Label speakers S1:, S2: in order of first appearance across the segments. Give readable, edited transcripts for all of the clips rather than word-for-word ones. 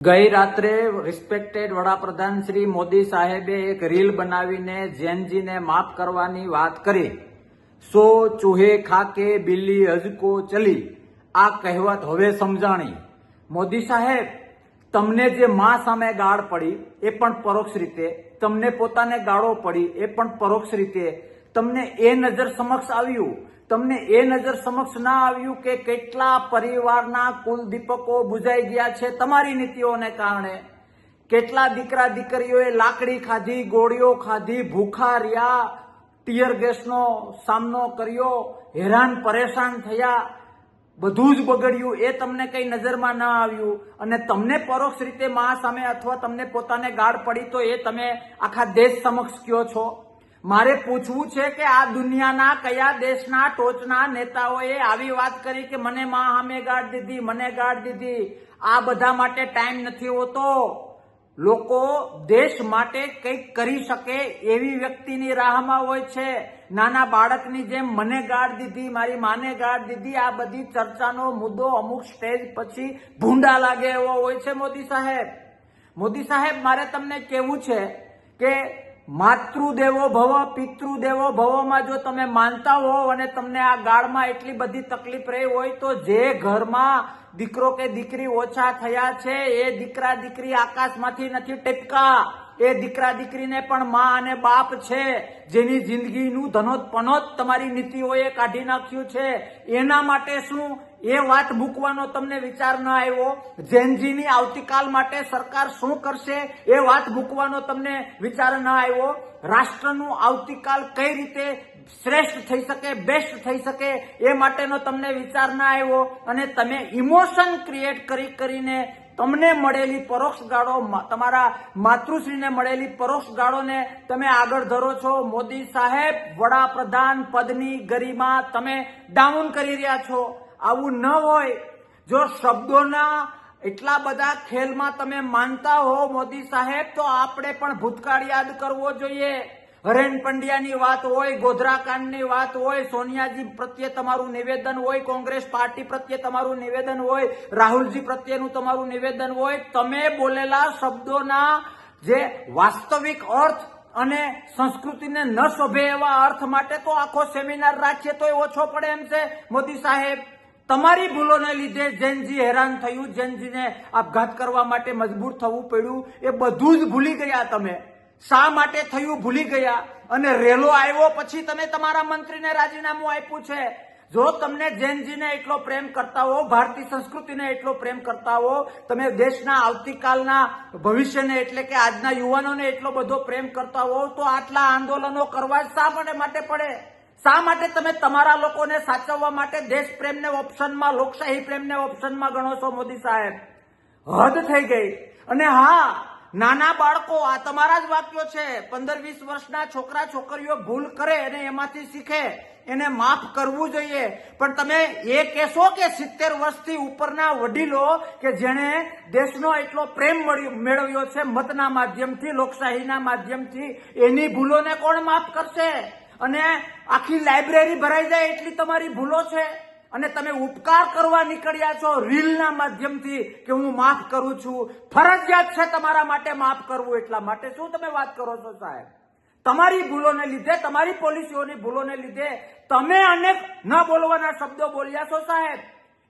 S1: ગઈ રાત્રે રિસ્પેક્ટેડ વડાપ્રધાન શ્રી મોદી સાહેબે એક રીલ બનાવીને જૈનજીને માફ કરવાની વાત કરી. સો ચૂહે ખાકે બિલ્લી હજકો ચલી, આ કહેવત હવે સમજાણી. મોદી સાહેબ, તમને જે માં સામે ગાળ પડી એ પણ પરોક્ષ રીતે, તમને પોતાને ગાળો પડી એ પણ પરોક્ષ રીતે, તમને એ નજર સમક્ષ આવ્યું, તમને એ નજર સમક્ષ ના આવ્યું કે કેટલા પરિવારના કુલદીપકો બુઝાઈ ગયા છે તમારી નીતિઓને કારણે. કેટલા દીકરા દીકરીઓએ લાકડી ખાધી, ગોળીઓ ખાધી, ભૂખા રહ્યા, ટીયર ગેસનો સામનો કર્યો, હેરાન પરેશાન થયા, બધું જ બગડ્યું. એ તમને કઈ નજરમાં ના આવ્યું અને તમને પરોક્ષ રીતે મા સામે અથવા તમને પોતાને ગાળ પડી તો એ તમે આખા દેશ સમક્ષ કયો છો. મારે પૂછવું છે કે આ દુનિયાના કયા દેશના ટોચના નેતાઓએ આવી વાત કરી કે મને માં સામે ગાળ દીધી, મને ગાળ દીધી. આ બધા માટે ટાઈમ નથી હોતો. લોકો દેશ માટે કંઈક કરી શકે એવી વ્યક્તિની રાહમાં હોય છે. નાના બાળકની જેમ મને ગાળ દીધી, મારી માને ગાળ દીધી, આ બધી ચર્ચાનો મુદ્દો અમુક સ્ટેજ પછી ભૂંડા લાગે એવો હોય છે. મોદી સાહેબ, મારે તમને કહેવું છે કે માતૃદેવો ભવ પિતૃદેવો ભવમાં જો તમે માનતા હોવ અને તમને આ ગાળમાં એટલી બધી તકલીફ રહી હોય તો જે ઘરમાં દીકરો કે દીકરી ઓછા થયા છે એ દીકરા દીકરી આકાશમાંથી નથી ટેપકા. એ દીકરા દીકરીને પણ માં અને બાપ છે, જેની જિંદગીનું ધનોત પનોત તમારી નીતિઓએ કાઢી નાખ્યું છે. એના માટે શું એ વાત મૂકવાનો તમને વિચાર ન આવ્યો? જૈનજીની આવતીકાલ માટે સરકાર શું કરશે એ વાત મૂકવાનો તમને વિચાર ન આવ્યો? રાષ્ટ્રનું આવતીકાલ કઈ રીતે શ્રેષ્ઠ થઈ શકે, બેસ્ટ થઈ શકે એ માટેનો તમને વિચાર ના આવ્યો અને તમે ઇમોશન ક્રિએટ કરીને તમને મળેલી પરોક્ષ ગાળો, તમારા માતૃશ્રીને મળેલી પરોક્ષ ગાળોને તમે આગળ ધરો છો. મોદી સાહેબ, વડાપ્રધાન પદની ગરિમા તમે ડાઉન કરી રહ્યા છો. આવું ન હોય. જો શબ્દોના એટલા બધા ખેલમાં તમે માનતા હો મોદી સાહેબ, તો આપણે પણ ભૂતકાળ યાદ કરવો જોઈએ. હરેન પંડ્યાની વાત હોય, ગોધરા કાંડની વાત હોય, સોનિયાજી પ્રત્યે તમારું નિવેદન હોય, કોંગ્રેસ પાર્ટી પ્રત્યે તમારું નિવેદન હોય, રાહુલજી પ્રત્યેનું તમારું નિવેદન હોય, તમે બોલેલા શબ્દોના જે વાસ્તવિક અર્થ અને સંસ્કૃતિને ન શોભે એવા અર્થ માટે તો આખો સેમિનાર રાખીએ તો ઓછો પડે એમ છે. મોદી સાહેબ, તમારી ભૂલોને લીધે જૈનજી હેરાન થયું, જૈનજીને આપઘાત કરવા માટે મજબૂર થવું પડ્યું. એ બધું જ ભૂલી ગયા. તમે શા માટે થયું ભૂલી ગયા અને રેલો આવ્યો પછી તમે તમારા મંત્રીને રાજીનામું આપ્યું છે. જો તમને જૈનજીને એટલો પ્રેમ કરતા હો, ભારતીય સંસ્કૃતિને એટલો પ્રેમ કરતા હો, તમે દેશના આવતીકાલના ભવિષ્યને એટલે કે આજના યુવાનોને એટલો બધો પ્રેમ કરતા હો, તો આટલા આંદોલનો કરવા શા માટે પડે? શા માટે તમે તમારા લોકોને સાચવવા માટે દેશ પ્રેમને ઓપ્શનમાં, લોકશાહી પ્રેમને ઓપ્શનમાં ગણો છો? મોદી સાહેબ, હદ થઈ ગઈ. અને હા, નાના બાળકો, આ તમારા જ વાક્યો છે. 15-20 વર્ષના છોકરા છોકરીઓ ભૂલ કરે અને એમાંથી શીખે, એને માફ કરવું જોઈએ. પણ તમે એ કહેશો કે 70 વર્ષથી ઉપરના વડીલો કે જેણે દેશનો એટલો પ્રેમ મેળવ્યો છે મતના માધ્યમથી, લોકશાહીના માધ્યમથી, એની ભૂલોને કોણ માફ કરશે? અને આખી લાઇબ્રેરી ભરાઈ જાય એટલી તમારી ભૂલો છે અને તમે ઉપકાર કરવા નીકળ્યા છો રીલના માધ્યમથી કે હું માફ કરું છું. ફરજિયાત છે તમારા માટે માફ કરવું. એટલા માટે શું તમે વાત કરો છો સાહેબ? તમારી ભૂલોને લીધે, તમારી પોલિસીઓની ભૂલોને લીધે તમે અનેક ન બોલવાના શબ્દો બોલ્યા છો સાહેબ.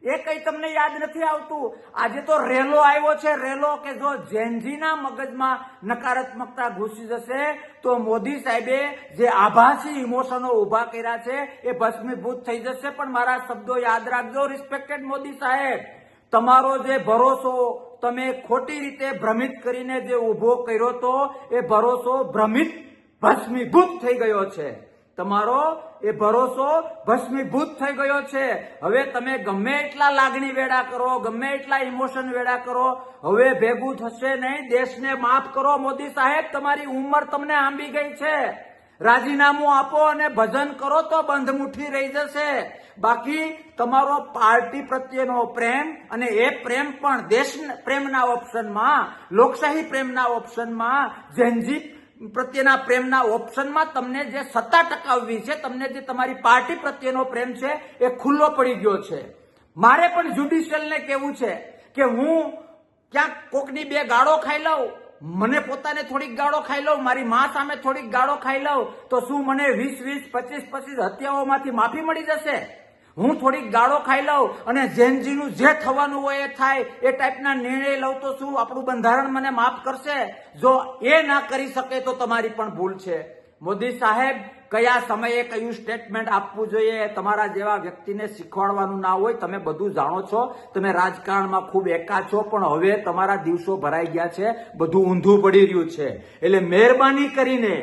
S1: એ કઈ તમને યાદ નથી આવતું? આજે તો રેલો આવ્યો છે, રેલો, કે જો જૈનજીના મગજમાં નકારાત્મકતા ઘૂસી જશે તો મોદી સાહેબે જે આભાસી ઇમોશનો ઉભા કર્યા છે એ ભસ્મીભૂત થઈ જશે. પણ મારા શબ્દો યાદ રાખજો રિસ્પેક્ટેડ મોદી સાહેબ. તમારો જે ભરોસો તમે ખોટી રીતે ભ્રમિત કરીને જે ઉભો કર્યો તો એ ભરોસો ભસ્મીભૂત થઈ ગયો છે. તમારો એ ભરોસો ભસ્મીભૂત થઈ ગયો છે. હવે તમે ગમે એટલા લાગણી વેડા કરો, ગમે એટલા ઇમોશન વેડા કરો, હવે ભેગું થશે નહીં. દેશને માફ કરો મોદી સાહેબ. તમારી ઉંમર તમને આંબી ગઈ છે. રાજીનામું આપો અને ભજન કરો તો બંધ મુઠ્ઠી રહી જશે. બાકી તમારો પાર્ટી પ્રત્યેનો પ્રેમ અને એ પ્રેમ પણ દેશ પ્રેમના ઓપ્શનમાં, લોકશાહી પ્રેમના ઓપ્શનમાં, જૈનજી પ્રત્યેના પ્રેમના ઓપ્શનમાં તમને જે સત્તા ટકાવવી છે, તમને જે તમારી પાર્ટી પ્રત્યેનો પ્રેમ છે એ ખુલ્લો પડી ગયો છે. મારે પણ જ્યુડિશિયલને કહેવું છે કે હું ક્યાંક કોકની બે ગાળો ખાઈ લઉં, મને પોતાને થોડીક ગાળો ખાઈ લઉં, મારી મા સામે થોડીક ગાળો ખાઈ લઉં, તો શું મને 20-20, 25-25 હત્યાઓમાંથી માફી મળી જશે? હું થોડીક ગાળો ખાઈ લઉં અને જેનજીનું જે થવાનું હોય એ થાય એ ટાઈપના નિર્ણય લઉં તો શું આપણું બંધારણ મને માફ કરશે? જો એ ના કરી શકે તો તમારી પણ ભૂલ છે. મોદી સાહેબ, કયા સમયે કયું સ્ટેટમેન્ટ આપવું જોઈએ તમારા જેવા વ્યક્તિને શીખવાડવાનું ના હોય. તમે બધું જાણો છો, તમે રાજકારણમાં ખૂબ એકા છો, પણ હવે તમારા દિવસો ભરાઈ ગયા છે, બધું ઊંધું પડી રહ્યું છે. એટલે મહેરબાની કરીને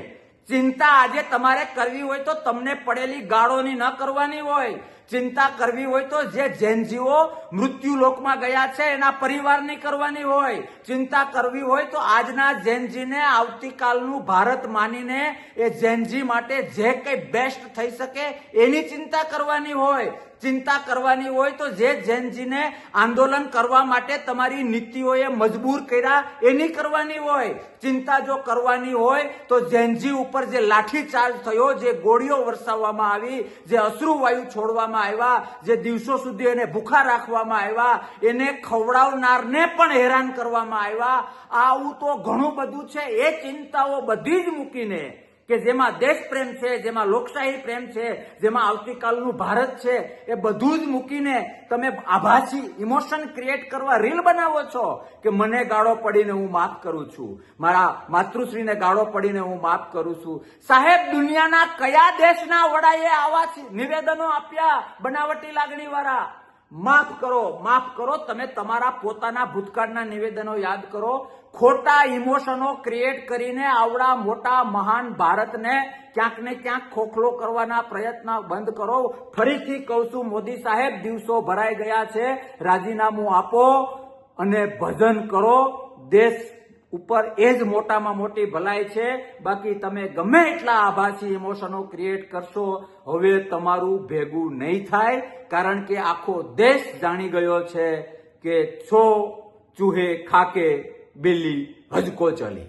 S1: ચિંતા આજે તમારે કરવી હોય તો તમને પડેલી ગાળોની ન કરવાની હોય. ચિંતા કરવી હોય તો જે જેનજીઓ મૃત્યુ લોકમાં ગયા છે એના પરિવારની કરવાની હોય. ચિંતા કરવી હોય તો આજના જેનજીને આવતીકાલનું ભારત માનીને એ જેનજી માટે જે કંઈ બેસ્ટ થઈ શકે એની ચિંતા કરવાની હોય. ચિંતા કરવાની હોય તો જે જેનજીને આંદોલન કરવા માટે તમારી નીતિઓએ મજબૂર કર્યા એની કરવાની હોય. ચિંતા જો કરવાની હોય તો જેનજી ઉપર જે લાઠીચાર્જ થયો, જે ગોળીઓ વરસાવવામાં આવી, જે અશ્રુવાયુ છોડવામાં આવ્યા, જે દિવસો સુધી એને ભૂખા રાખવામાં આવ્યા, એને ખવડાવનારને પણ હેરાન કરવામાં આવ્યા, આવું તો ઘણું બધું છે. એ ચિંતાઓ બધી જ મૂકીને કે જેમાં દેશ પ્રેમ છે, જેમાં લોકશાહી પ્રેમ છે, જેમાં આવતીકાલનું ભારત છે, એ બધું જ મૂકીને તમે આભાસી ઇમોશન ક્રિએટ કરવા રીલ બનાવો છો કે મને ગાળો પડીને હું માફ કરું છું, મારા માતૃશ્રીને ગાળો પડીને હું માફ કરું છું. સાહેબ, દુનિયાના કયા દેશના વડાએ આવા નિવેદનો આપ્યા બનાવટી લાગણી વાળા? માફ કરો, માફ કરો. તમે તમારા પોતાના ભૂતકાળના નિવેદનો યાદ કરો. ખોટા ઇમોશનો ક્રિએટ કરીને આવડા મોટા મહાન ભારતને ક્યાંક ને ક્યાંક ખોખલો કરવાના પ્રયત્ન બંધ કરો. ફરીથી કહું છું મોદી સાહેબ, દિવસો ભરાઈ ગયા છે, રાજીનામું આપો અને ભજન કરો. દેશ ઉપર એ જ મોટામાં મોટી ભલાઈ છે. બાકી તમે ગમે એટલા આભાસી ઇમોશનો ક્રિએટ કરશો, હવે તમારું ભેગું નહીં થાય. કારણ કે આખો દેશ જાણી ગયો છે કે છો ચૂહે ખાકે બિલ્લી હજકો ચલી.